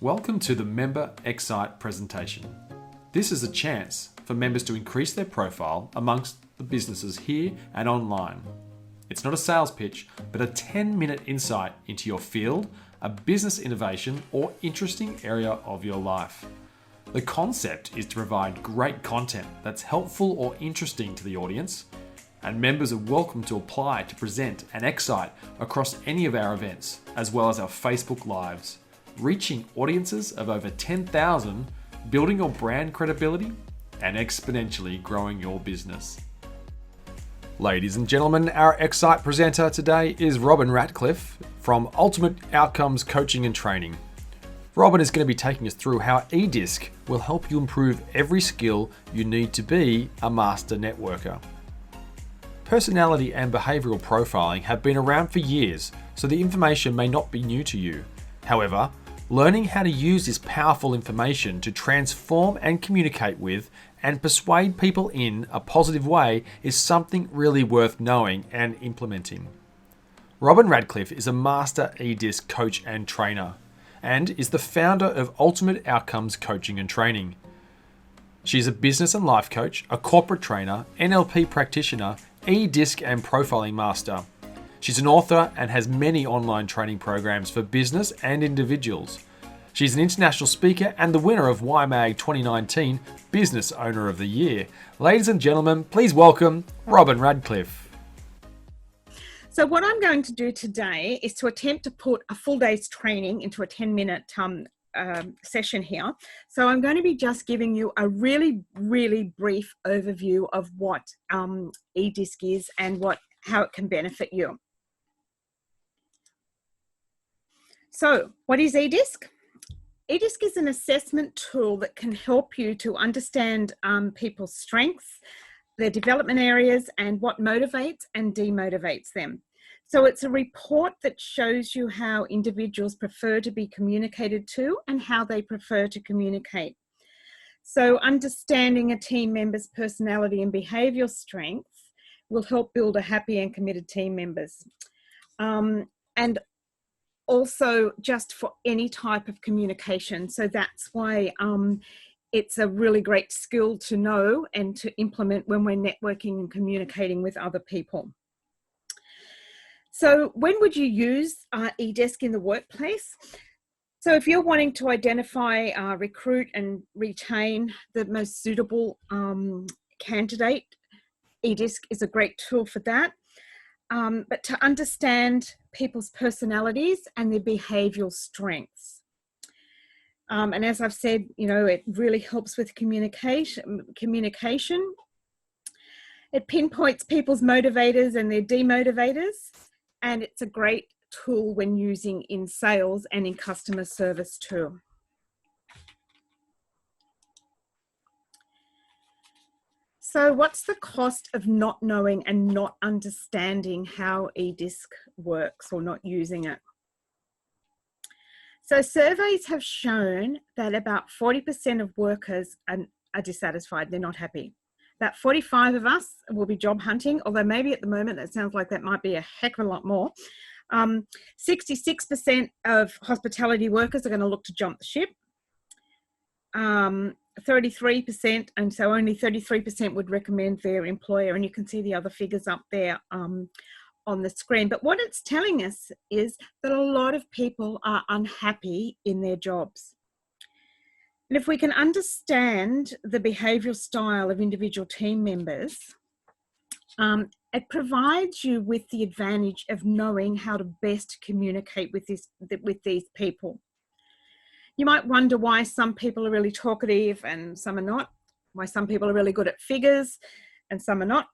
Welcome to the Member xCite presentation. This is a chance for members to increase their profile amongst the businesses here and online. It's not a sales pitch, but a 10-minute insight into your field, a business innovation, or interesting area of your life. The concept is to provide great content that's helpful or interesting to the audience, and members are welcome to apply to present an xCite across any of our events, as well as our Facebook Lives, reaching audiences of over 10,000, building your brand credibility, and exponentially growing your business. Ladies and gentlemen, our xCite presenter today is Robyn Ratcliff from Ultimate Outcomes Coaching and Training. Robyn is going to be taking us through how EDISC will help you improve every skill you need to be a master networker. Personality and behavioural profiling have been around for years, so the information may not be new to you. However, learning how to use this powerful information to transform and communicate with and persuade people in a positive way is something really worth knowing and implementing. Robyn Ratcliff is a master EDISC coach and trainer and is the founder of Ultimate Outcomes Coaching and Training. She's a business and life coach, a corporate trainer, NLP practitioner, EDISC and profiling master. She's an author and has many online training programs for business and individuals. She's an international speaker and the winner of YMAG 2019 Business Owner of the Year. Ladies and gentlemen, please welcome Robyn Ratcliff. So what I'm going to do today is to attempt to put a full day's training into a 10-minute session here. So I'm going to be just giving you a really brief overview of what EDISC is and how it can benefit you. So what is EDISC? EDISC is an assessment tool that can help you to understand people's strengths, their development areas, and what motivates and demotivates them. So it's a report that shows you how individuals prefer to be communicated to and how they prefer to communicate. So understanding a team member's personality and behavioural strengths will help build a happy and committed team members. And also just for any type of communication. So that's why it's a really great skill to know and to implement when we're networking and communicating with other people. So when would you use EDISC in the workplace? So if you're wanting to identify, recruit and retain the most suitable candidate, EDISC is a great tool for that. But to understand people's personalities and their behavioural strengths. And as I've said, it really helps with communication. It pinpoints people's motivators and their demotivators. And it's a great tool when using in sales and in customer service too. So what's the cost of not knowing and not understanding how EDISC works or not using it? So surveys have shown that about 40% of workers are dissatisfied, they're not happy. About 45 of us will be job hunting, although maybe at the moment that sounds like that might be a heck of a lot more. 66% of hospitality workers are going to look to jump the ship. 33%, and so only 33% would recommend their employer, and you can see the other figures up there on the screen. But what it's telling us is that a lot of people are unhappy in their jobs. And if we can understand the behavioural style of individual team members, it provides you with the advantage of knowing how to best communicate with these people. You might wonder why some people are really talkative and some are not, why some people are really good at figures and some are not.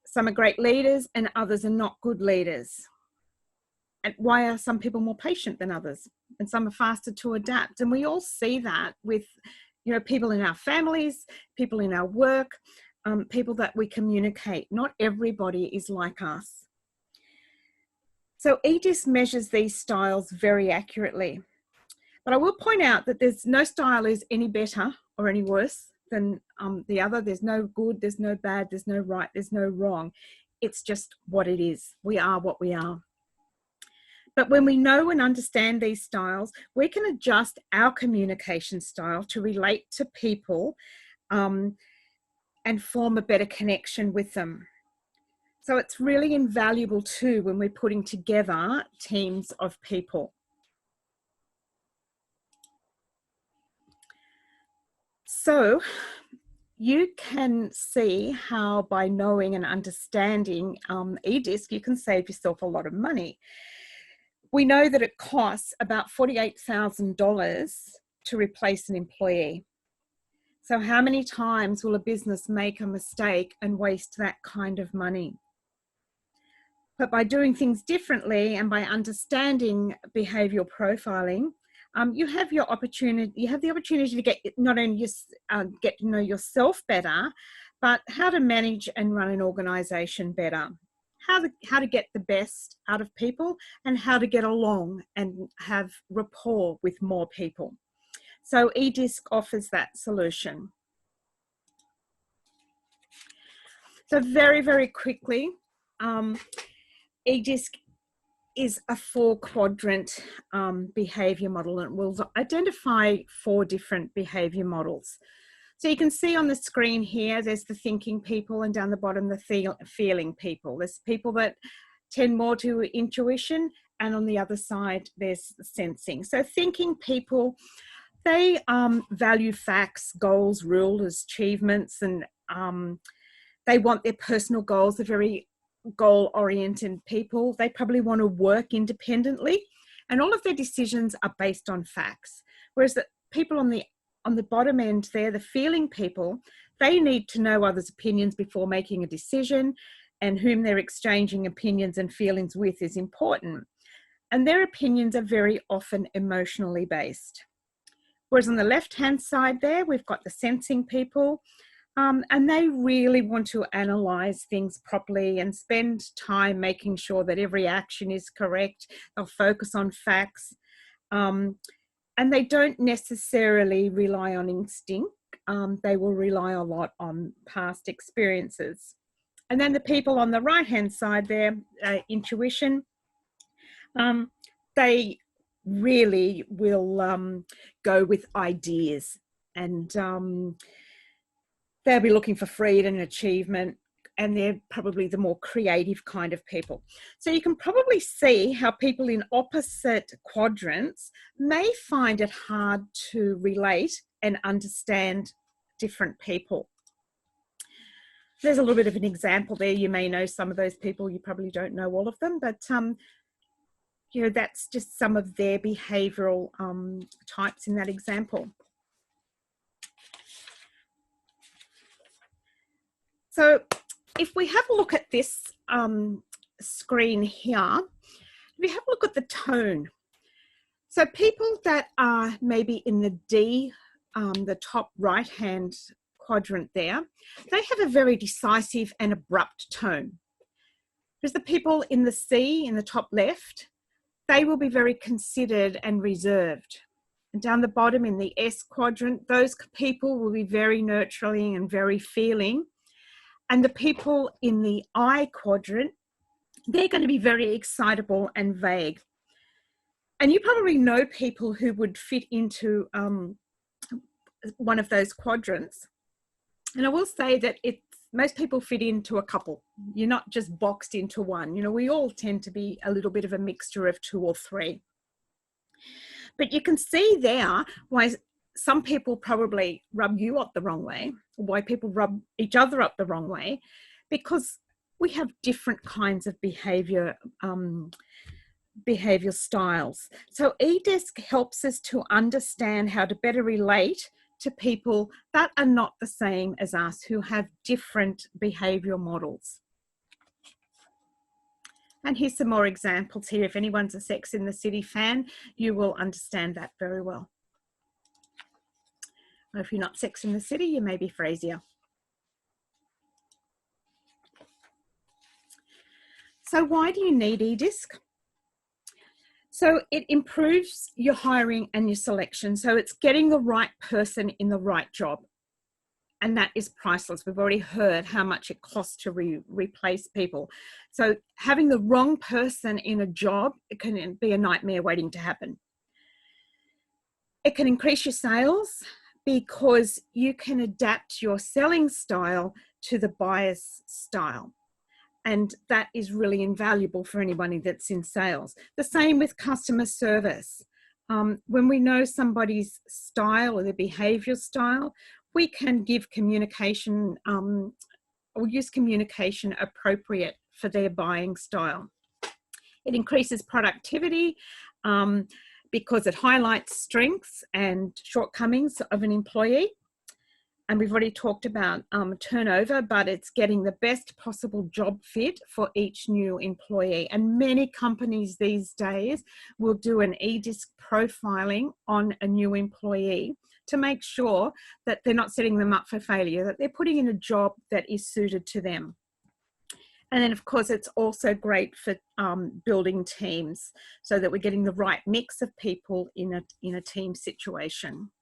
Some are great leaders and others are not good leaders. And why are some people more patient than others? And some are faster to adapt. And we all see that with, people in our families, people in our work, people that we communicate. Not everybody is like us. So EDISC measures these styles very accurately. But I will point out that there's no style is any better or any worse than the other. There's no good, there's no bad, there's no right, there's no wrong. It's just what it is. We are what we are. But when we know and understand these styles, we can adjust our communication style to relate to people and form a better connection with them. So it's really invaluable too when we're putting together teams of people. So you can see how by knowing and understanding EDISC, you can save yourself a lot of money. We know that it costs about $48,000 to replace an employee. So how many times will a business make a mistake and waste that kind of money? But by doing things differently and by understanding behavioral profiling, you have the opportunity to get not only get to know yourself better, but how to manage and run an organization better, how to get the best out of people, and how to get along and have rapport with more people. So EDISC offers that solution. So very, very quickly, EDISC is a 4-quadrant behavior model, and we'll identify 4 different behavior models. So you can see on the screen here, there's the thinking people, and down the bottom, the feeling people. There's people that tend more to intuition, and on the other side, there's sensing. So thinking people, they value facts, goals, rules, achievements, and they want their personal goals. They're very goal-oriented people. They probably want to work independently, and all of their decisions are based on facts. Whereas the people on the bottom end there, the feeling people, they need to know others' opinions before making a decision, and whom they're exchanging opinions and feelings with is important. And their opinions are very often emotionally based. Whereas on the left-hand side there, we've got the sensing people. And they really want to analyze things properly and spend time making sure that every action is correct. They'll focus on facts. And they don't necessarily rely on instinct. They will rely a lot on past experiences. And then the people on the right-hand side there, intuition, they really will go with ideas, and they'll be looking for freedom and achievement, and they're probably the more creative kind of people. So you can probably see how people in opposite quadrants may find it hard to relate and understand different people. There's a little bit of an example there. You may know some of those people, you probably don't know all of them, but you know, that's just some of their behavioral types in that example. So if we have a look at this screen here, if we have a look at the tone. So people that are maybe in the D, the top right-hand quadrant there, they have a very decisive and abrupt tone. Whereas the people in the C, in the top left, they will be very considered and reserved. And down the bottom in the S quadrant, those people will be very nurturing and very feeling. And the people in the I quadrant, they're going to be very excitable and vague. And you probably know people who would fit into one of those quadrants. And I will say that most people fit into a couple. You're not just boxed into one. You know, we all tend to be a little bit of a mixture of 2 or 3. But you can see there why some people probably rub you up the wrong way, or why people rub each other up the wrong way, because we have different kinds of behavior styles. So EDISC helps us to understand how to better relate to people that are not the same as us, who have different behavioral models. And here's some more examples here. If anyone's a Sex in the City fan, you will understand that very well. Or if you're not Sex in the City, you may be Frasier. So why do you need EDISC? So it improves your hiring and your selection. So it's getting the right person in the right job. and that is priceless. We've already heard how much it costs to replace people. So having the wrong person in a job, it can be a nightmare waiting to happen. It can increase your sales because you can adapt your selling style to the buyer's style. And that is really invaluable for anybody that's in sales. The same with customer service. When we know somebody's style or their behavior style, we can give communication or use communication appropriate for their buying style. It increases productivity because it highlights strengths and shortcomings of an employee. And we've already talked about turnover, but it's getting the best possible job fit for each new employee. And many companies these days will do an EDISC profiling on a new employee to make sure that they're not setting them up for failure, that they're putting in a job that is suited to them. And then, of course, it's also great for building teams so that we're getting the right mix of people in a team situation.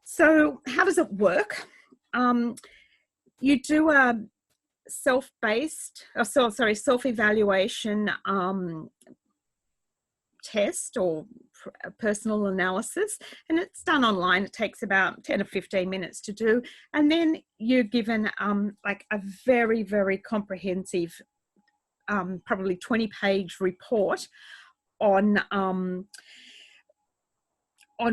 So how does it work? You do a self-evaluation test or personal analysis, and it's done online. It takes about 10 or 15 minutes to do, and then you're given like a very, very comprehensive, probably 20-page report on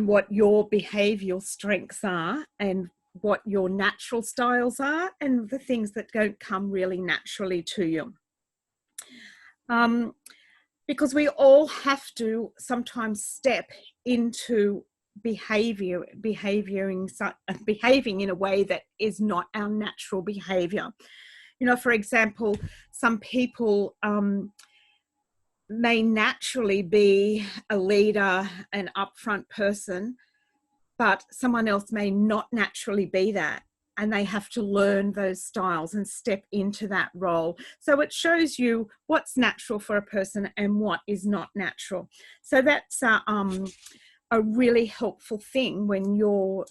what your behavioural strengths are and what your natural styles are and the things that don't come really naturally to you. Because we all have to sometimes step into behaving in a way that is not our natural behaviour. You know, for example, some people may naturally be a leader, an upfront person, but someone else may not naturally be that, and they have to learn those styles and step into that role. So it shows you what's natural for a person and what is not natural. So that's a really helpful thing when you're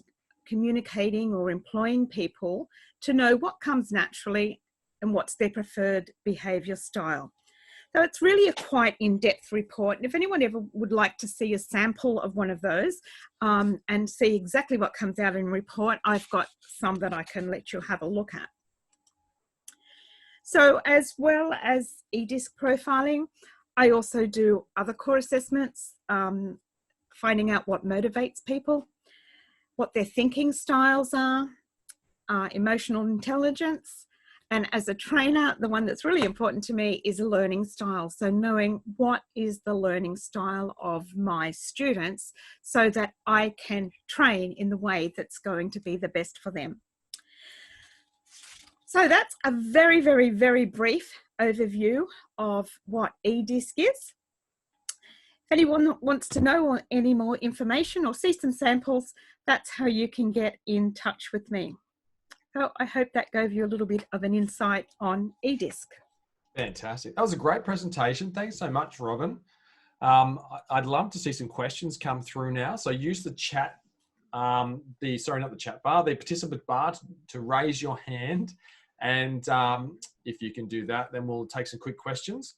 communicating or employing people, to know what comes naturally and what's their preferred behaviour style. So it's really a quite in-depth report. And if anyone ever would like to see a sample of one of those and see exactly what comes out in the report, I've got some that I can let you have a look at. So as well as EDISC profiling, I also do other core assessments, finding out what motivates people, what their thinking styles are, emotional intelligence. And as a trainer, the one that's really important to me is a learning style. So knowing what is the learning style of my students so that I can train in the way that's going to be the best for them. So that's a very, very, very brief overview of what EDISC is. If anyone wants to know any more information or see some samples, that's how you can get in touch with me. So I hope that gave you a little bit of an insight on EDISC. Fantastic. That was a great presentation. Thanks so much, Robyn. I'd love to see some questions come through now. So use the chat, the participant bar to raise your hand. And if you can do that, then we'll take some quick questions.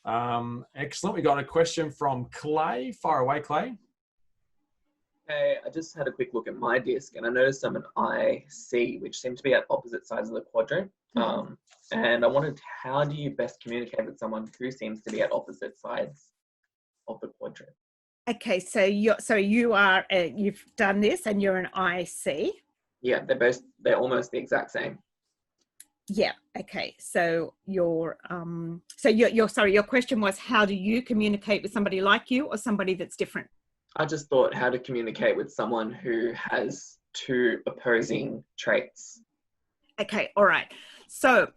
Excellent. We got a question from Clay. Fire away, Clay. Hey, I just had a quick look at my disc and I noticed I'm an IC, which seem to be at opposite sides of the quadrant. And I wondered, how do you best communicate with someone who seems to be at opposite sides of the quadrant? Okay, so you've done this and you're an IC. Yeah, they're almost the exact same. Yeah. Okay. So your question was, how do you communicate with somebody like you or somebody that's different? I just thought how to communicate with someone who has two opposing traits. Okay. All right. So,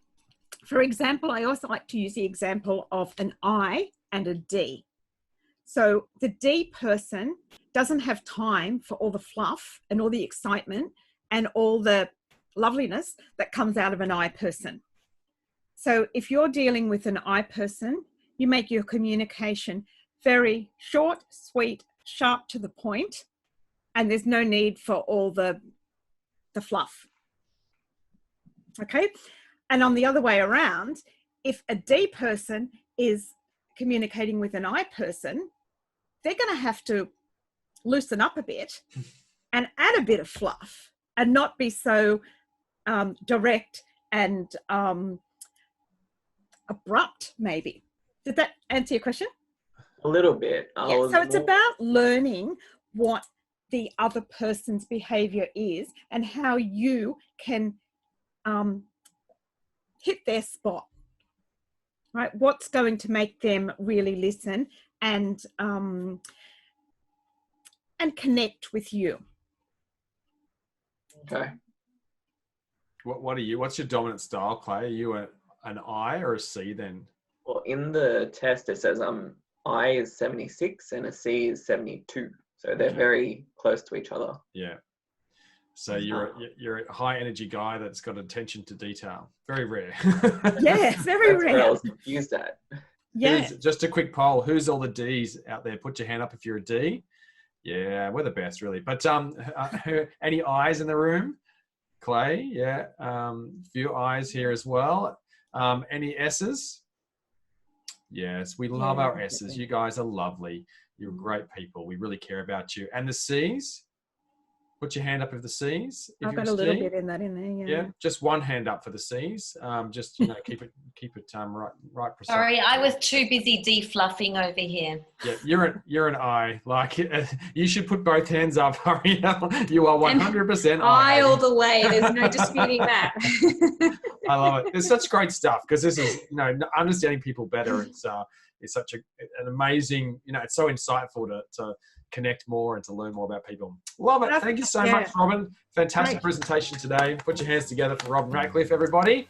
for example, I also like to use the example of an I and a D. So the D person doesn't have time for all the fluff and all the excitement and all the loveliness that comes out of an I person. So if you're dealing with an I person, you make your communication very short, sweet, sharp to the point, and there's no need for all the the fluff. Okay. And on the other way around, if a D person is communicating with an I person, they're going to have to loosen up a bit and add a bit of fluff and not be so direct and abrupt, maybe. Did that answer your question? A little bit. Yeah, so it's about learning what the other person's behavior is and how you can hit their spot, right? What's going to make them really listen and connect with you. Okay. What are you? What's your dominant style, Clay? Are you an I or a C then? Well, in the test it says I is 76 and a C is 72, so they're very close to each other. Yeah. So you're a high energy guy that's got attention to detail. Very rare. Yes, very That's rare. where I was confused at. Yeah. Just a quick poll. Who's all the D's out there? Put your hand up if you're a D. Yeah, we're the best, really. But any I's in the room? Clay, yeah. Few I's here as well. Any S's? Yes, we love our S's. You guys are lovely. You're great people. We really care about you. And the C's? Put your hand up if the C's. If I've you're got a a little C. bit in that in there. Yeah, just one hand up for the C's. Just keep it right precise. Sorry, I was too busy defluffing over here. Yeah, you're an I. Like you should put both hands up, Ariel. You are 100% I all the way. There's no disputing that. I love it. It's such great stuff because this is understanding people better. It's such an amazing. It's so insightful to connect more and to learn more about people. Love it. Thank you so much, Robyn. Fantastic presentation today. Put your hands together for Robyn Ratcliff, everybody.